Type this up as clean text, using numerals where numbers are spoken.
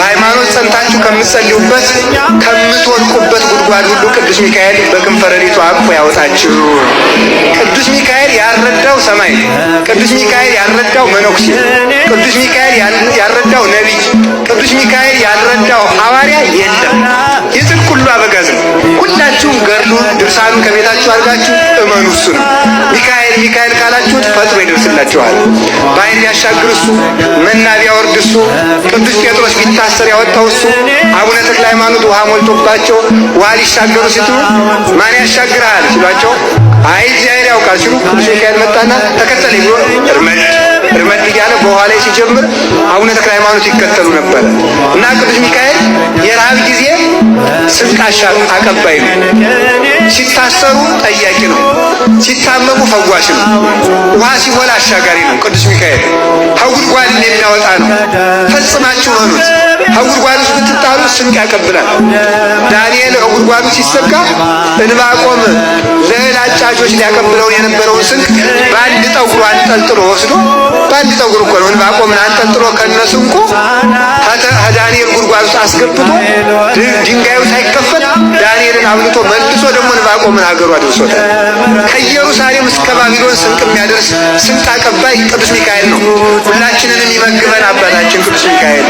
በሃይማኖት ጸንታችሁ ከምትጸልዩበት ከምትወድቁበት ጉድጓድ ሁሉ ቅዱስ ሚካኤል በክንፈ ረድኤቱ አቅፎ ያወጣችሁ። ቅዱስ ሚካኤል ያልረዳው ሰማይ፣ ቅዱስ ሚካኤል ያልረዳው መነኩሴ፣ ቅዱስ ሚካኤል ያልረዳው ነቢይ፣ ቅዱስ ሚካኤል ያልረዳው ሐዋርያ የለም። የጽድቅ ሁሉ አበጋዝ ነው። ሁላችሁም ገድሉን ድርሳኑን ከቤታችሁ አድርጋችሁ እመኑ። እሱ ነው ሚካኤል። ሚካኤል ካላችሁት ፈጥኖ ይደርስላችኋል። ባህር ቢያሻግር እሱ፣ መና ቢያወርድ እሱ፣ ቅዱስ ጴጥሮስ ቢታሰር ያወጣው እሱ፣ አቡነ ተክለ ሃይማኖት ውሃ ሞልቶባቸው ውሃ ሊሻገሩ ሲሉ ማን ያሻግርሃል ሲሏቸው አይ እግዚአብሔር ያውቃል ሲሉ ቅዱስ ሚካኤል መጣና ተከተለኝ ብሎ እርመድ እያለ በውሃ ላይ ሲጀምር አቡነ ተክለ ሃይማኖት ይከተሉ ነበር። እና ቅዱስ ሚካኤል የረሃብ ጊዜ ስንቅ አቀባይ ነው። ሲታሰሩ ጠያቂ ነው። ሲታመሙ ፈዋሽ ነው። ውሃ ሲሞላ አሻጋሪ ነው። ቅዱስ ሚካኤል ከጉድጓድ የሚያወጣ ነው። ፈጽማችሁ መኑት። ከጉድጓድ ውስጥ ብትጣሉ ስንቅ ያቀብላል። ዳንኤል ከጉድጓዱ ሲሰጋ ዕንባቆም ለእህል አጫጆች ሊያቀብለው የነበረውን ስንቅ በአንድ ጠጉሩ አንጠልጥሎ ወስዶ፣ በአንድ ጠጉሩ እኮ ነው ዕንባቆምን አንጠልጥሎ ከነስንቁ ከዳንኤል ጉድጓድ ውስጥ አስገብቶ ድንጋዩ ሳይከፈት ዳንኤልን አብልቶ መልሶ ደግሞ ዕንባቆምን ሀገሩ አድርሶታል። ከኢየሩሳሌም እስከ ባቢሎን ስንቅ የሚያደርስ ስንቅ አቀባይ ቅዱስ ሚካኤል ነው። ሁላችንንም ይመግበን አባታችን ቅዱስ ሚካኤል።